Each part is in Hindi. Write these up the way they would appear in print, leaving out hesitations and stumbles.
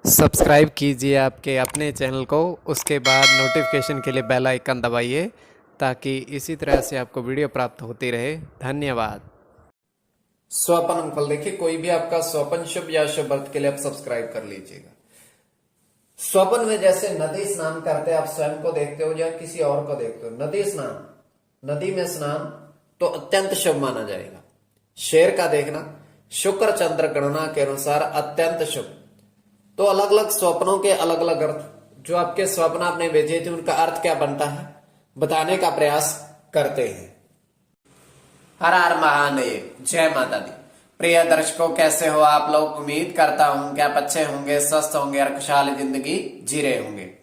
सब्सक्राइब कीजिए आपके अपने चैनल को, उसके बाद नोटिफिकेशन के लिए बेल आइकन दबाइए ताकि इसी तरह से आपको वीडियो प्राप्त होती रहे। धन्यवाद। स्वपन फल देखिए, कोई भी आपका स्वपन शुभ या शुभ अर्थ के लिए आप सब्सक्राइब कर लीजिएगा। स्वपन में जैसे नदी स्नान करते आप स्वयं को देखते हो या किसी और को देखते हो, नदी स्नान, नदी में स्नान तो अत्यंत शुभ माना जाएगा। शेर का देखना शुक्र चंद्र गणना के अनुसार अत्यंत शुभ। तो अलग अलग स्वप्नों के अलग अलग अर्थ, जो आपके स्वप्न आपने भेजे थे उनका अर्थ क्या बनता है बताने का प्रयास करते हैं। हर हर महादेव, जय माता दी। प्रिय दर्शकों, कैसे हो आप लोग? उम्मीद करता हूं कि आप अच्छे होंगे, स्वस्थ होंगे और खुशहाल जिंदगी जी रहे होंगे।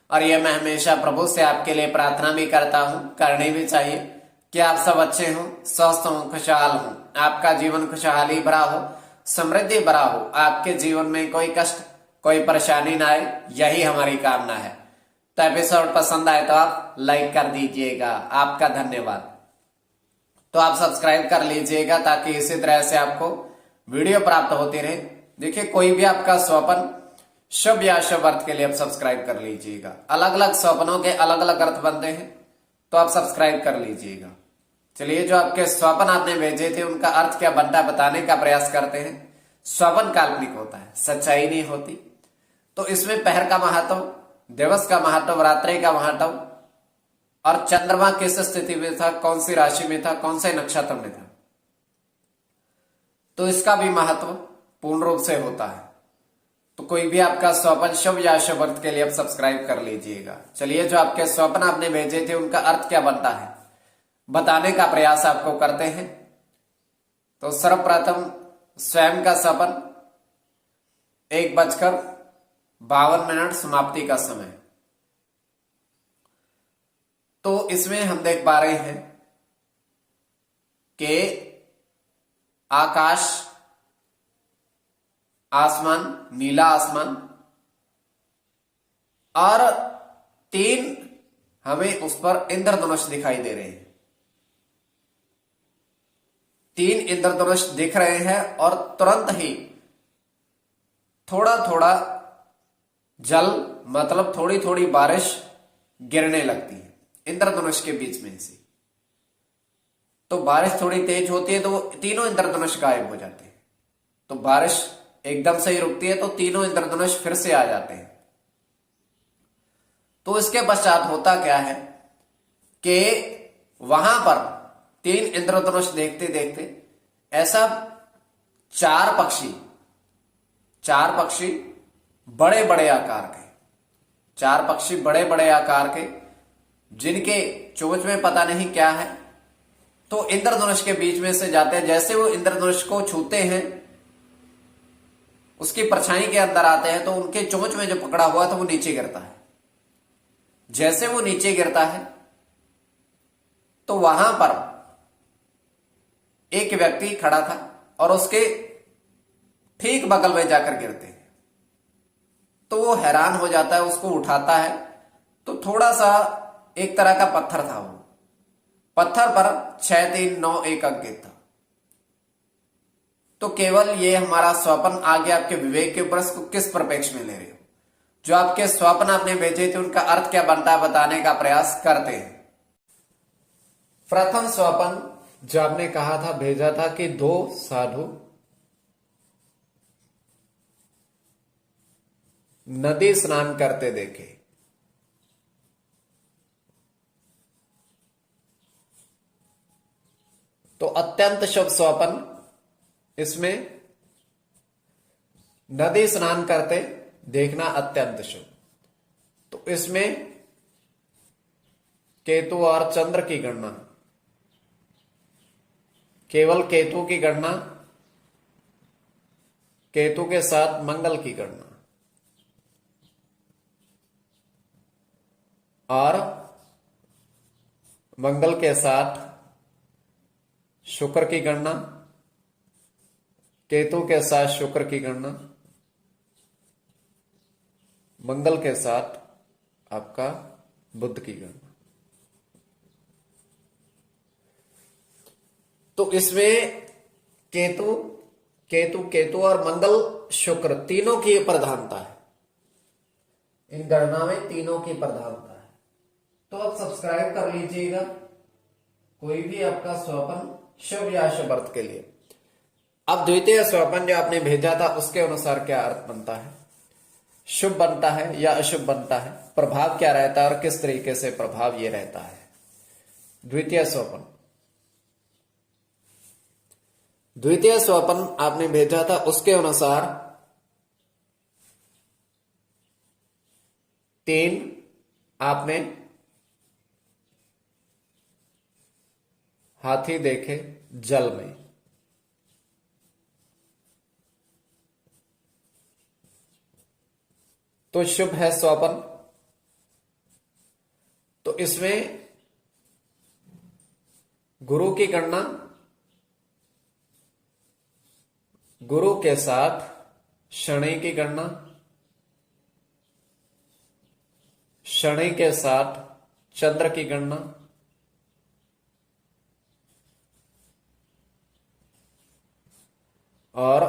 और ये मैं हमेशा प्रभु से आपके लिए प्रार्थना भी करता हूं, करनी भी चाहिए कि आप सब अच्छे हों, स्वस्थ हों, खुशहाल हों, आपका जीवन खुशहाली भरा हो, समृद्धि भरा हो, आपके जीवन में कोई कष्ट कोई परेशानी ना आए, यही हमारी कामना है। तो एपिसोड पसंद आए तो आप लाइक कर दीजिएगा, आपका धन्यवाद। तो आप सब्सक्राइब कर लीजिएगा ताकि इसी तरह से आपको वीडियो प्राप्त होती रहे। देखिए, कोई भी आपका स्वप्न शुभ या शुभ अर्थ के लिए आप सब्सक्राइब कर लीजिएगा। अलग अलग स्वप्नों के अलग अलग अर्थ बनते हैं, तो आप सब्सक्राइब कर लीजिएगा। चलिए, जो आपके स्वप्न आपने भेजे थे उनका अर्थ क्या बनता है बताने का प्रयास करते हैं। स्वप्न काल्पनिक होता है, सच्चाई नहीं होती। तो इसमें पहर का महत्व, दिवस का महत्व, रात्रि का महत्व और चंद्रमा किस स्थिति में था, कौन सी राशि में था, कौन से नक्षत्र में था, तो इसका भी महत्व पूर्ण रूप से होता है। तो कोई भी आपका स्वप्न शुभ या शुभ अर्थ के लिए आप सब्सक्राइब कर लीजिएगा। चलिए, जो आपके स्वप्न आपने भेजे थे उनका अर्थ क्या बनता है बताने का प्रयास आपको करते हैं। तो सर्वप्रथम स्वयं का स्वप्न 1:52 समाप्ति का समय। तो इसमें हम देख पा रहे हैं कि आकाश, आसमान, नीला आसमान और 3 हमें उस पर इंद्रधनुष दिखाई दे रहे हैं। 3 इंद्रधनुष दिख रहे हैं और तुरंत ही थोड़ा थोड़ा जल, मतलब थोड़ी थोड़ी बारिश गिरने लगती है इंद्रधनुष के बीच में से। तो बारिश थोड़ी तेज होती है तो वो तीनों इंद्रधनुष गायब हो जाते हैं। तो बारिश एकदम से ही रुकती है तो तीनों इंद्रधनुष फिर से आ जाते हैं। तो इसके पश्चात होता क्या है कि वहां पर 3 इंद्रधनुष देखते देखते ऐसा 4 पक्षी बड़े बड़े आकार के, 4 पक्षी बड़े बड़े आकार के, जिनके चोंच में पता नहीं क्या है, तो इंद्रधनुष के बीच में से जाते हैं। जैसे वो इंद्रधनुष को छूते हैं, उसकी परछाई के अंदर आते हैं, तो उनके चोंच में जो पकड़ा हुआ था वो नीचे गिरता है। जैसे वो नीचे गिरता है तो वहां पर एक व्यक्ति खड़ा था और उसके ठीक बगल में जाकर गिरते हैं। तो वो हैरान हो जाता है, उसको उठाता है तो थोड़ा सा एक तरह का पत्थर था। वो पत्थर पर 6391 अंकित था। तो केवल ये हमारा स्वप्न आगे आपके विवेक के ऊपर, इसको किस परिप्रेक्ष्य में ले रहे हो। जो आपके स्वप्न आपने भेजे थे उनका अर्थ क्या बनता है बताने का प्रयास करते हैं। प्रथम स्वप्न जो आपने कहा था, भेजा था कि 2 साधु नदी स्नान करते देखे। तो अत्यंत शुभ स्वप्न, इसमें नदी स्नान करते देखना अत्यंत शुभ। तो इसमें केतु और चंद्र की गणना, केवल केतु की गणना, केतु के साथ मंगल की गणना और मंगल के साथ शुक्र की गणना, केतु के साथ शुक्र की गणना, मंगल के साथ आपका बुध की गणना। तो इसमें केतु केतु केतु और मंगल शुक्र तीनों की प्रधानता है। इन गणना में तीनों की प्रधानता है। तो आप सब्सक्राइब कर लीजिएगा कोई भी आपका स्वपन शुभ या अशुभ अर्थ के लिए। अब द्वितीय स्वपन जो आपने भेजा था उसके अनुसार क्या अर्थ बनता है, शुभ बनता है या अशुभ बनता है, प्रभाव क्या रहता है और किस तरीके से प्रभाव ये रहता है। द्वितीय स्वपन आपने भेजा था उसके अनुसार 3 आपने हाथी देखे जल में। तो शुभ है स्वपन। तो इसमें गुरु की गणना, गुरु के साथ शनि की गणना, शनि के साथ चंद्र की गणना, और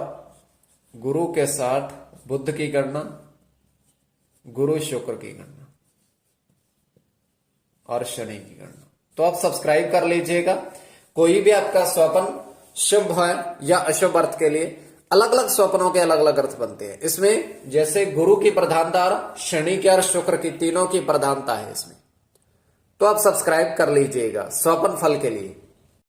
गुरु के साथ बुध की गणना, गुरु शुक्र की गणना और शनि की गणना। तो आप सब्सक्राइब कर लीजिएगा। कोई भी आपका स्वपन शुभ है या अशुभ अर्थ के लिए अलग अलग स्वप्नों के अलग अलग अर्थ बनते हैं। इसमें जैसे गुरु की प्रधानता और शनि के और शुक्र की तीनों की प्रधानता है इसमें। तो आप सब्सक्राइब कर लीजिएगा स्वपन फल के लिए।